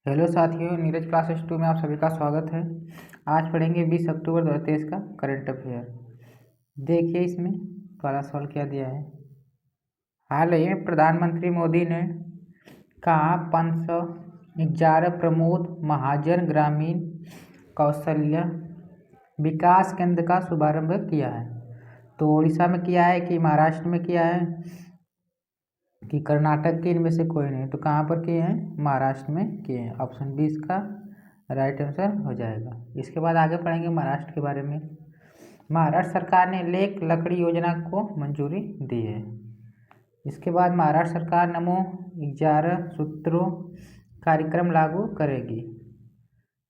Hello साथियों, Neeraj classes 2 में आप सभी का स्वागत है। आज पढ़ेंगे 20 अक्टूबर 2023 का करंट अफेयर। देखिए इसमें पहला सवाल क्या दिया है। हाल ही में प्रधानमंत्री मोदी ने कहा 511 प्रमोद महाजन ग्रामीण कौशल्य विकास केंद्र का शुभारंभ किया है। तो उड़ीसा में किया है कि महाराष्ट्र में किया है कि कर्नाटक के, इनमें से कोई नहीं। तो कहाँ पर किए हैं? महाराष्ट्र में किए हैं। ऑप्शन 20 का राइट आंसर हो जाएगा। इसके बाद आगे पढ़ेंगे महाराष्ट्र के बारे में। महाराष्ट्र सरकार ने लेक लकड़ी योजना को मंजूरी दी है। इसके बाद महाराष्ट्र सरकार नमो 11 सूत्रों कार्यक्रम लागू करेगी।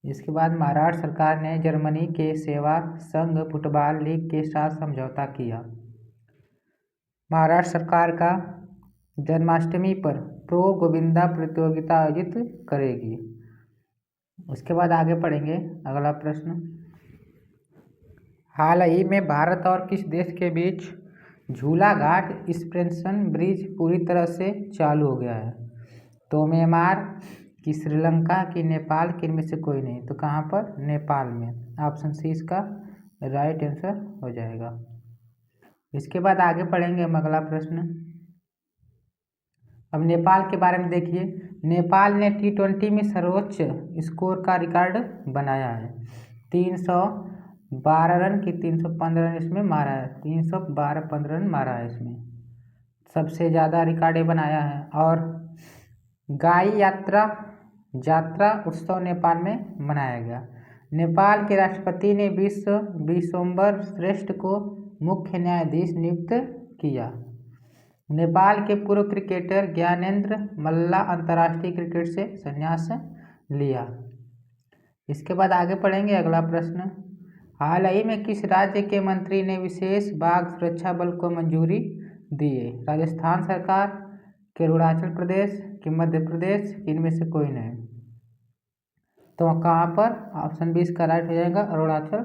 इसके बाद महाराष्ट्र सरकार ने जर्मनी के सेवा संघ फुटबॉल लीग के साथ समझौता किया। महाराष्ट्र सरकार का जन्माष्टमी पर प्रो गोविंदा प्रतियोगिता आयोजित करेगी। उसके बाद आगे पढ़ेंगे अगला प्रश्न। हाल ही में भारत और किस देश के बीच झूला घाट एक्सप्रेशन ब्रिज पूरी तरह से चालू हो गया है? तो म्यांमार की, श्रीलंका की, नेपाल की, इनमें से कोई नहीं। तो कहाँ पर? नेपाल में। ऑप्शन सी इसका राइट आंसर हो जाएगा। इसके बाद आगे पढ़ेंगे हम अगला प्रश्न। अब नेपाल के बारे में देखिए। नेपाल ने T20 में सर्वोच्च स्कोर का रिकॉर्ड बनाया है। 312 रन की 315 रन इसमें मारा है। 312 रन मारा है इसमें, सबसे ज़्यादा रिकॉर्ड ये बनाया है। और गाई यात्रा उत्सव नेपाल में मनाया गया। नेपाल के राष्ट्रपति ने विश्वम्भर श्रेष्ठ को मुख्य न्यायाधीश नियुक्त किया। नेपाल के पूर्व क्रिकेटर ज्ञानेंद्र मल्ला अंतर्राष्ट्रीय क्रिकेट से संन्यास लिया। इसके बाद आगे पढ़ेंगे अगला प्रश्न। हाल ही में किस राज्य के मंत्री ने विशेष बाघ सुरक्षा बल को मंजूरी दी है? राजस्थान सरकार के, अरुणाचल प्रदेश के, मध्य प्रदेश, इनमें से कोई नहीं। तो कहाँ पर? ऑप्शन 20 का राइट हो जाएगा, अरुणाचल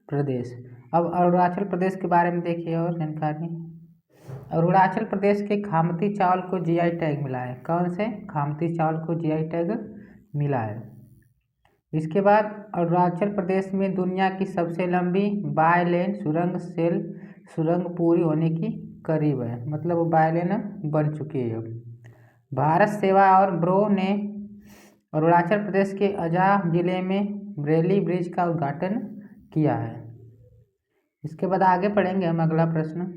प्रदेश। अब अरुणाचल प्रदेश के बारे में देखिए और जानकारी। अरुणाचल प्रदेश के खामती चावल को जीआई टैग मिला है। कौन से? खामती चावल को जीआई टैग मिला है। इसके बाद अरुणाचल प्रदेश में दुनिया की सबसे लंबी बाय लेन सुरंग पूरी होने की करीब है, मतलब वो बाय लेन बन चुकी है। भारत सेवा और ब्रो ने अरुणाचल प्रदेश के अजा जिले में ब्रेली ब्रिज का उद्घाटन किया है। इसके बाद आगे पढ़ेंगे हम अगला प्रश्न।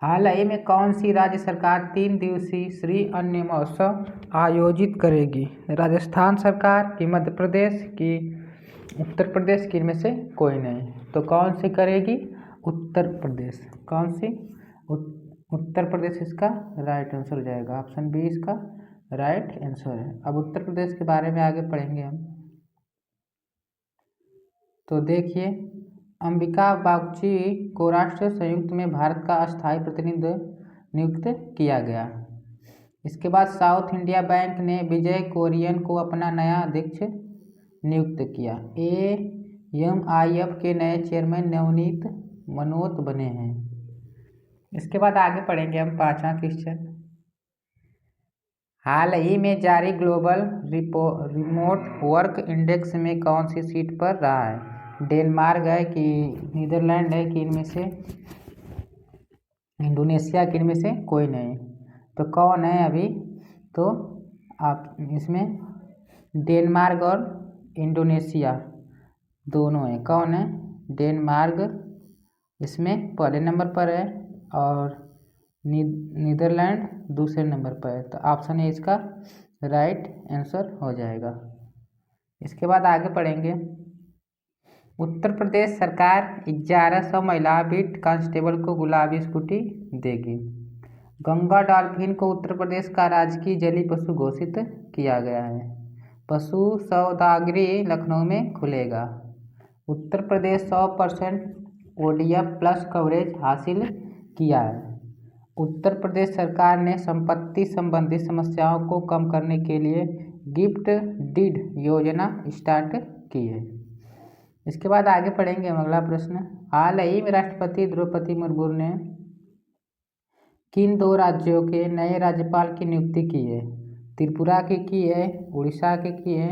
हाल ही में कौन सी राज्य सरकार 3 दिवसीय श्री अन्न महोत्सव आयोजित करेगी? राजस्थान सरकार की, मध्य प्रदेश की, उत्तर प्रदेश की, इनमें से कोई नहीं। तो कौन सी करेगी? उत्तर प्रदेश। कौन सी? उत्तर प्रदेश इसका राइट आंसर हो जाएगा। ऑप्शन 20 का राइट आंसर है। अब उत्तर प्रदेश के बारे में आगे पढ़ेंगे हम। तो देखिए, अंबिका बागची को राष्ट्र संयुक्त में भारत का अस्थायी प्रतिनिधि नियुक्त किया गया। इसके बाद साउथ इंडिया बैंक ने विजय कोरियन को अपना नया अध्यक्ष नियुक्त किया। AMIF के नए चेयरमैन नवनीत मनोत बने हैं। इसके बाद आगे पढ़ेंगे हम 5वां क्वेश्चन। हाल ही में जारी ग्लोबल रिमोट वर्क इंडेक्स में कौन सी सीट पर रहा है? डेनमार्क है कि नीदरलैंड है कि इनमें से इंडोनेशिया की, इनमें से कोई नहीं। तो कौन है अभी? तो आप इसमें डेनमार्क और इंडोनेशिया दोनों हैं। कौन है? डेनमार्क इसमें पहले नंबर पर है और नीदरलैंड दूसरे नंबर पर है। तो ऑप्शन ए इसका राइट आंसर हो जाएगा। इसके बाद आगे पढ़ेंगे। उत्तर प्रदेश सरकार 1100 महिला बीट कांस्टेबल को गुलाबी स्कूटी देगी। गंगा डॉल्फिन को उत्तर प्रदेश का राजकीय जलीय पशु घोषित किया गया है। पशु सौदागरी लखनऊ में खुलेगा। Uttar Pradesh 100% ODF plus coverage हासिल किया है। उत्तर प्रदेश सरकार ने संपत्ति संबंधी समस्याओं को कम करने के लिए गिफ्ट डीड योजना स्टार्ट की है। इसके बाद आगे पढ़ेंगे हम अगला प्रश्न। हाल ही में राष्ट्रपति द्रौपदी मुर्मू ने किन 2 राज्यों के नए राज्यपाल की नियुक्ति की है? त्रिपुरा की है, उड़ीसा की है।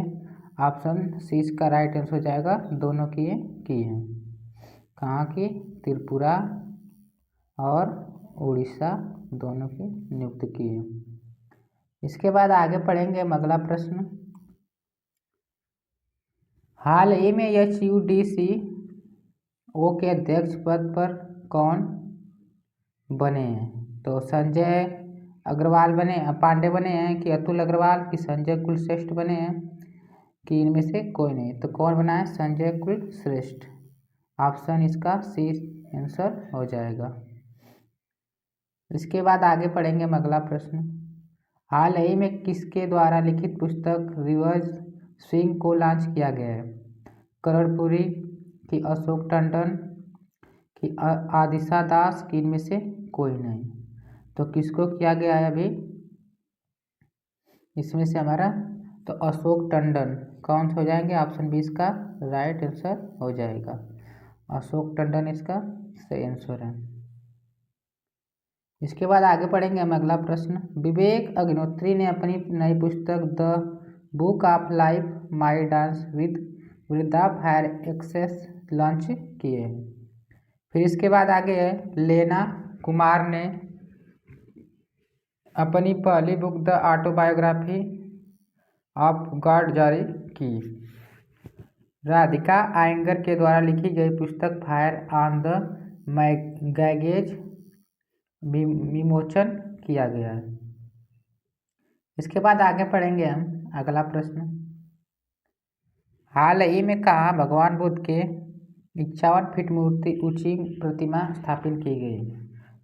ऑप्शन सी इसका राइट आंसर हो जाएगा, दोनों की हैं। कहाँ की? त्रिपुरा और उड़ीसा दोनों की नियुक्त की है। इसके बाद आगे पढ़ेंगे हम अगला प्रश्न। हाल ही में HUDCO के अध्यक्ष पद पर कौन बने हैं? तो संजय अग्रवाल पांडे बने हैं, कि अतुल अग्रवाल, कि संजय कुलश्रेष्ठ बने हैं, कि इनमें से कोई नहीं? तो कौन बना है? संजय कुलश्रेष्ठ। ऑप्शन इसका सी आंसर हो जाएगा। इसके बाद आगे पढ़ेंगे हम अगला प्रश्न। हाल ही में किसके द्वारा लिखित पुस्तक रिवर्स स्विंग को लॉन्च किया गया है? करोड़पुरी, कि अशोक टंडन, कि आदिशा दास, कि इनमें से कोई नहीं? तो किसको किया गया है अभी इसमें से हमारा? तो अशोक टंडन। कौन से हो जाएंगे? ऑप्शन 20 का राइट आंसर हो जाएगा। अशोक टंडन इसका सही आंसर है। इसके बाद आगे पढ़ेंगे हम अगला प्रश्न। विवेक अग्निहोत्री ने अपनी नई पुस्तक the book of life my dance with वृद्धा फायर एक्सेस लॉन्च किए हैं। फिर इसके बाद आगे है, लेना कुमार ने अपनी पहली book the autobiography of God जारी की। राधिका आयंगर के द्वारा लिखी गई पुस्तक फायर ऑन द गैगेज विमोचन किया गया है। इसके बाद आगे पढ़ेंगे हम अगला प्रश्न। हाल ही में कहाँ भगवान बुद्ध के 51 फीट मूर्ति ऊंची प्रतिमा स्थापित की गई?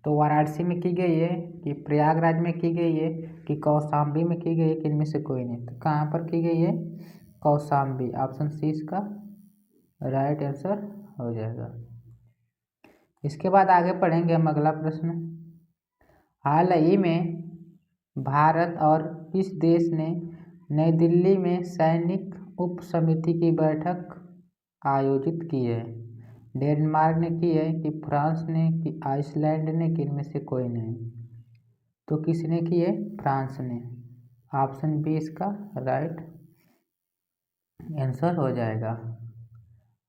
तो वाराणसी में की गई है, कि प्रयागराज में की गई है, कि कौशाम्बी में की गई है, कि इनमें से कोई नहीं? तो कहाँ पर की गई है? कौशाम्बी। ऑप्शन सी इसका राइट आंसर हो जाएगा। इसके बाद आगे पढ़ेंगे हम अगला प्रश्न। हाल ही में भारत और किस देश ने नई दिल्ली में सैनिक उप समिति की बैठक आयोजित की है? डेनमार्क ने की है, कि फ्रांस ने, कि आइसलैंड ने, कि इनमें से कोई नहीं? तो किसने की है? फ्रांस ने। ऑप्शन बी इसका राइट आंसर हो जाएगा।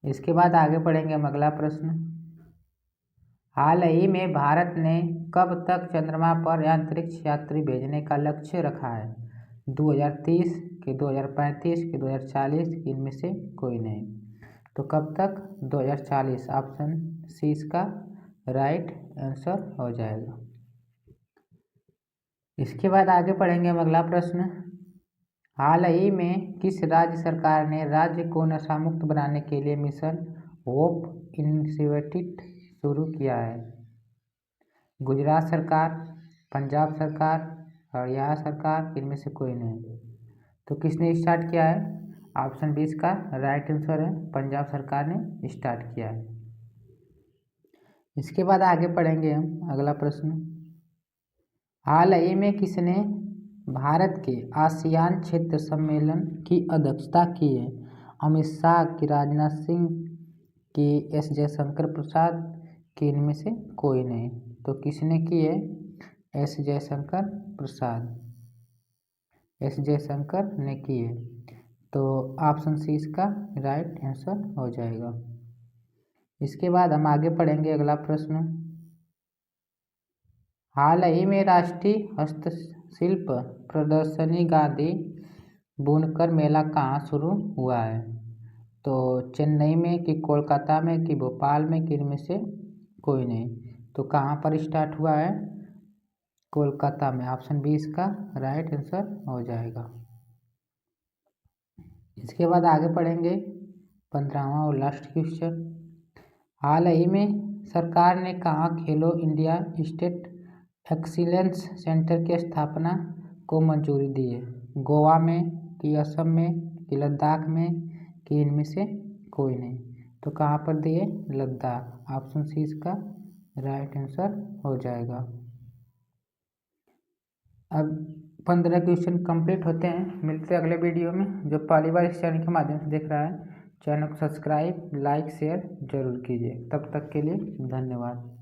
इसके बाद आगे पढ़ेंगे हम अगला प्रश्न। हाल ही में भारत ने कब तक चंद्रमा पर अंतरिक्ष यात्री भेजने का लक्ष्य रखा है? 2030, कि 2035, कि 2040, कि इनमें से कोई नहीं? तो कब तक? 2040। ऑप्शन सी इसका राइट आंसर हो जाएगा। इसके बाद आगे पढ़ेंगे हम अगला प्रश्न। हाल ही में किस राज्य सरकार ने राज्य को नशा मुक्त बनाने के लिए मिशन होप इनिशिएटिव शुरू किया है? गुजरात सरकार, पंजाब सरकार, हरियाणा सरकार, इनमें से कोई नहीं? तो किसने स्टार्ट किया है? ऑप्शन 20 का राइट आंसर है, पंजाब सरकार ने स्टार्ट किया है। इसके बाद आगे पढ़ेंगे हम अगला प्रश्न। हाल ही में किसने भारत के आसियान क्षेत्र सम्मेलन की अध्यक्षता की है? अमित शाह, की राजनाथ सिंह, की एस जयशंकर प्रसाद, की इनमें से कोई नहीं? तो किसने की है? एस जयशंकर प्रसाद। एस जयशंकर ने की है। तो ऑप्शन सी इसका राइट आंसर हो जाएगा। इसके बाद हम आगे पढ़ेंगे अगला प्रश्न। हाल ही में राष्ट्रीय हस्तशिल्प प्रदर्शनी गांधी बुनकर मेला कहाँ शुरू हुआ है? तो चेन्नई में, कि कोलकाता में, कि भोपाल में, कि इनमें से कोई नहीं? तो कहाँ पर स्टार्ट हुआ है? कोलकाता में। ऑप्शन बी इसका राइट आंसर हो जाएगा। इसके बाद आगे पढ़ेंगे 15वां और लास्ट क्वेश्चन। हाल ही में सरकार ने कहाँ खेलो इंडिया स्टेट एक्सीलेंस सेंटर की स्थापना को मंजूरी दी है? गोवा में, कि असम में, कि लद्दाख में, कि इनमें से कोई नहीं? तो कहाँ पर दिए? लद्दाख। ऑप्शन सी इसका राइट आंसर हो जाएगा। अब 15 क्वेश्चन कंप्लीट होते हैं। मिलते हैं अगले वीडियो में। जो पहली बार इस चैनल के माध्यम से देख रहा है, चैनल को सब्सक्राइब, लाइक, शेयर जरूर कीजिए। तब तक के लिए धन्यवाद।